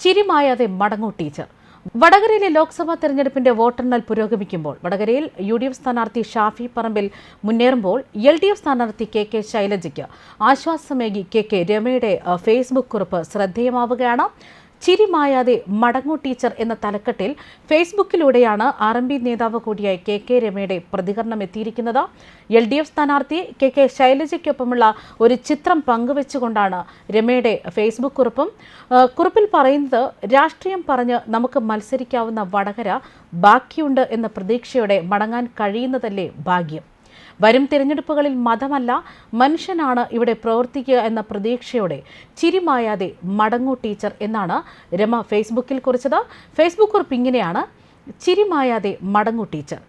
ചിരിമായാതെ മടങ്ങൂ teacher. വടകരയിലെ ലോക്സഭാ തെരഞ്ഞെടുപ്പിന്റെ വോട്ടെണ്ണൽ പുരോഗമിക്കുമ്പോൾ വടകരയിൽ UDF സ്ഥാനാർത്ഥി ഷാഫി പറമ്പിൽ മുന്നേറുമ്പോൾ LDF സ്ഥാനാർത്ഥി KK ശൈലജയ്ക്ക് ആശ്വാസമേകി KK രമയുടെ ഫേസ്ബുക്ക് കുറിപ്പ് ശ്രദ്ധേയമാവുകയാണ്. ചിരിമായാതെ മടങ്ങൂ ടീച്ചർ എന്ന തലക്കെട്ടിൽ ഫേസ്ബുക്കിലൂടെയാണ് RMP നേതാവ് കൂടിയായ KK രമയുടെ പ്രതികരണം എത്തിയിരിക്കുന്നത്. LDF സ്ഥാനാർത്ഥി KK ശൈലജയ്ക്കൊപ്പമുള്ള ഒരു ചിത്രം പങ്കുവെച്ചുകൊണ്ടാണ് രമയുടെ ഫേസ്ബുക്ക് കുറിപ്പിൽ പറയുന്നത്, രാഷ്ട്രീയം പറഞ്ഞ് നമുക്ക് മത്സരിക്കാവുന്ന വടകര ബാക്കിയുണ്ട് എന്ന പ്രതീക്ഷയോടെ മടങ്ങാൻ കഴിയുന്നതല്ലേ ഭാഗ്യം. വരും തിരഞ്ഞെടുപ്പുകളിൽ മതമല്ല മനുഷ്യനാണ് ഇവിടെ പ്രവർത്തിക്കുക എന്ന പ്രതീക്ഷയോടെ ചിരിമായാതെ മടങ്ങൂ ടീച്ചർ എന്നാണ് രമ ഫേസ്ബുക്കിൽ കുറിച്ചത്. ഫേസ്ബുക്ക് കുറിപ്പ് ഇങ്ങനെയാണ്: ചിരിമായാതെ മടങ്ങൂ ടീച്ചർ.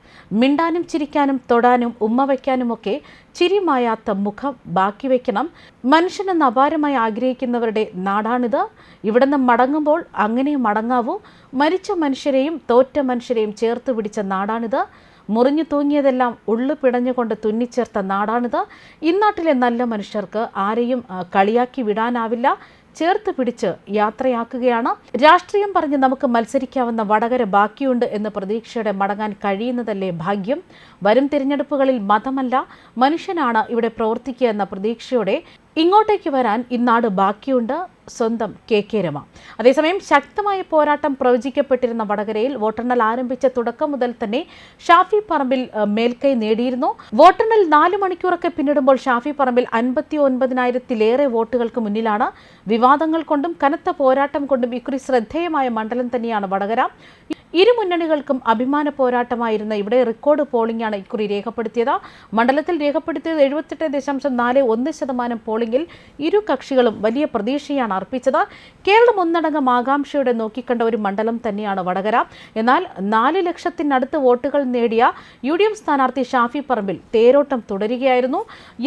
മിണ്ടാനും ചിരിക്കാനും തൊടാനും ഉമ്മ വയ്ക്കാനുമൊക്കെ ചിരിമായാത്ത മുഖം ബാക്കി വയ്ക്കണം. മനുഷ്യനെന്ന് അപാരമായി ആഗ്രഹിക്കുന്നവരുടെ നാടാണിത്. ഇവിടെ നിന്ന് മടങ്ങുമ്പോൾ അങ്ങനെ മടങ്ങാവൂ. മരിച്ച മനുഷ്യരെയും തോറ്റ മനുഷ്യരെയും ചേർത്ത് പിടിച്ച നാടാണിത്. മുറിഞ്ഞു തൂങ്ങിയതെല്ലാം ഉള്ളു പിടഞ്ഞുകൊണ്ട് തുന്നിച്ചേർത്ത നാടാണിത്. ഇന്നാട്ടിലെ നല്ല മനുഷ്യർക്ക് ആരെയും കളിയാക്കി വിടാനാവില്ല. ചേർത്ത് പിടിച്ച് യാത്രയാക്കുകയാണ്. രാഷ്ട്രീയം പറഞ്ഞ് നമുക്ക് മത്സരിക്കാവുന്ന വടകര ബാക്കിയുണ്ട് എന്ന പ്രതീക്ഷയോടെ മടങ്ങാൻ കഴിയുന്നതല്ലേ ഭാഗ്യം. വരും തിരഞ്ഞെടുപ്പുകളിൽ മതമല്ല മനുഷ്യനാണ് ഇവിടെ പ്രവർത്തിക്കുക എന്ന പ്രതീക്ഷയോടെ ഇങ്ങോട്ടേക്ക് വരാൻ ഇന്നാട് ബാക്കിയുണ്ട്. സ്വന്തം KK രമ. അതേസമയം ശക്തമായ പോരാട്ടം പ്രവചിക്കപ്പെട്ടിരുന്ന വടകരയിൽ വോട്ടെണ്ണൽ ആരംഭിച്ച തുടക്കം മുതൽ തന്നെ ഷാഫി പറമ്പിൽ മേൽക്കൈ നേടിയിരുന്നു. വോട്ടെണ്ണൽ 4 മണിക്കൂറൊക്കെ പിന്നിടുമ്പോൾ ഷാഫി പറമ്പിൽ 59,000-ലേറെ വോട്ടുകൾക്ക് മുന്നിലാണ്. വിവാദങ്ങൾ കൊണ്ടും കനത്ത പോരാട്ടം കൊണ്ടും ഇക്കുറി ശ്രദ്ധേയമായ മണ്ഡലം തന്നെയാണ് വടകര. ഇരു മുന്നണികൾക്കും അഭിമാന പോരാട്ടമായിരുന്ന ഇവിടെ റെക്കോർഡ് പോളിംഗാണ് ഇക്കുറി രേഖപ്പെടുത്തിയത്. മണ്ഡലത്തിൽ രേഖപ്പെടുത്തിയത് 78.41% പോളിംഗിൽ ഇരു കക്ഷികളും വലിയ പ്രതീക്ഷയാണ് അർപ്പിച്ചത്. കേരളം ഒന്നടങ്കം ആകാംക്ഷയോടെ നോക്കിക്കണ്ട ഒരു മണ്ഡലം തന്നെയാണ് വടകര. എന്നാൽ 4 ലക്ഷത്തിനടുത്ത് വോട്ടുകൾ നേടിയ UDF സ്ഥാനാർത്ഥി ഷാഫി പറമ്പിൽ തേരോട്ടം തുടരുകയായിരുന്നു.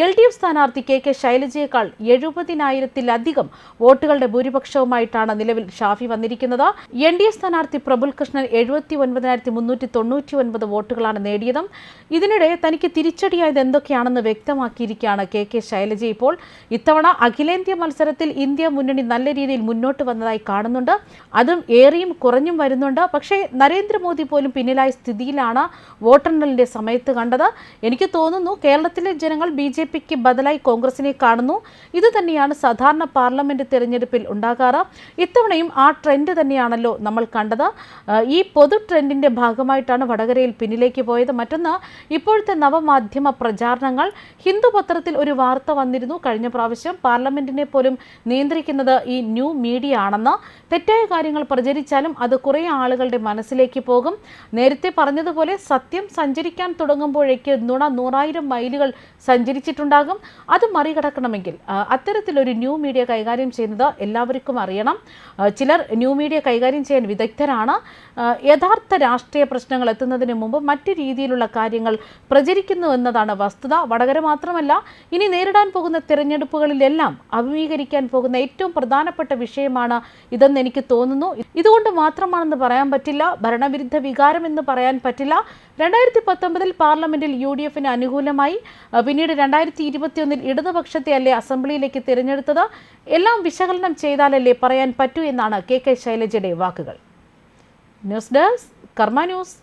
LDF സ്ഥാനാർത്ഥി KK ശൈലജയേക്കാൾ 70,000-ലധികം വോട്ടുകളുടെ ഭൂരിപക്ഷവുമായിട്ടാണ് നിലവിൽ ഷാഫി വന്നിരിക്കുന്നത്. NDA സ്ഥാനാർത്ഥി പ്രബുൽ കൃഷ്ണൻ 79,399 വോട്ടുകളാണ് നേടിയത്. ഇതിനിടെ തനിക്ക് തിരിച്ചടിയായത് എന്തൊക്കെയാണെന്ന് വ്യക്തമാക്കിയിരിക്കുകയാണ് KK ശൈലജ. ഇപ്പോൾ ഇത്തവണ അഖിലേന്ത്യാ മത്സരത്തിൽ ഇന്ത്യ മുന്നണി നല്ല രീതിയിൽ മുന്നോട്ട് വന്നതായി കാണുന്നുണ്ട്. അതും ഏറിയും കുറഞ്ഞും വരുന്നുണ്ട്. പക്ഷേ നരേന്ദ്രമോദി പോലും പിന്നിലായ സ്ഥിതിയിലാണ് വോട്ടെണ്ണലിന്റെ സമയത്ത് കണ്ടത്. എനിക്ക് തോന്നുന്നു കേരളത്തിലെ ജനങ്ങൾ BJPക്ക് ബദലായി കോൺഗ്രസിനെ കാണുന്നു. ഇത് തന്നെയാണ് സാധാരണ പാർലമെന്റ് തിരഞ്ഞെടുപ്പിൽ ഉണ്ടാകാറ്. ഇത്തവണയും ആ ട്രെൻഡ് തന്നെയാണല്ലോ നമ്മൾ കണ്ടത്. ഈ പൊതു ട്രെൻഡിന്റെ ഭാഗമായിട്ടാണ് വടകരയിൽ പിന്നിലേക്ക് പോയത്. മറ്റൊന്ന്, ഇപ്പോഴത്തെ നവമാധ്യമ പ്രചാരണങ്ങൾ. ഹിന്ദു പത്രത്തിൽ ഒരു വാർത്ത വന്നിരുന്നു കഴിഞ്ഞ പ്രാവശ്യം, പാർലമെന്റിനെ പോലും നിയന്ത്രിക്കുന്നത് ഈ ന്യൂ മീഡിയ ആണെന്ന്. തെറ്റായ കാര്യങ്ങൾ പ്രചരിച്ചാലും അത് കുറേ ആളുകളുടെ മനസ്സിലേക്ക് പോകും. നേരത്തെ പറഞ്ഞതുപോലെ സത്യം സഞ്ചരിക്കാൻ തുടങ്ങുമ്പോഴേക്ക് നുണ 100,000 മൈലുകൾ സഞ്ചരിച്ചിട്ടുണ്ടാകും. അത് മറികടക്കണമെങ്കിൽ അത്തരത്തിലൊരു ന്യൂ മീഡിയ കൈകാര്യം ചെയ്യുന്നത് എല്ലാവർക്കും അറിയണം. ചിലർ ന്യൂ മീഡിയ കൈകാര്യം ചെയ്യാൻ വിദഗ്ധരാണ്. യഥാർത്ഥ രാഷ്ട്രീയ പ്രശ്നങ്ങൾ എത്തുന്നതിന് മുമ്പ് മറ്റു രീതിയിലുള്ള കാര്യങ്ങൾ പ്രചരിക്കുന്നു എന്നതാണ് വസ്തുത. വടകര മാത്രമല്ല, ഇനി നേരിടാൻ പോകുന്ന തിരഞ്ഞെടുപ്പുകളിലെല്ലാം അഭിമുഖീകരിക്കാൻ പോകുന്ന ഏറ്റവും പ്രധാനപ്പെട്ട വിഷയമാണ് ഇതെന്ന് എനിക്ക് തോന്നുന്നു. ഇതുകൊണ്ട് മാത്രമാണെന്ന് പറയാൻ പറ്റില്ല, ഭരണവിരുദ്ധ വികാരം എന്ന് പറയാൻ പറ്റില്ല. 2019 പാർലമെന്റിൽ UDFന് അനുകൂലമായി, പിന്നീട് 2021 ഇടതുപക്ഷത്തെ അല്ലേ അസംബ്ലിയിലേക്ക് തിരഞ്ഞെടുത്തത്. എല്ലാം വിശകലനം ചെയ്താലല്ലേ പറയാൻ പറ്റൂ എന്നാണ് KK ശൈലജയുടെ വാക്കുകൾ. ന്യൂസ് ഡെസ്ക് കർമ്മ ന്യൂസ്.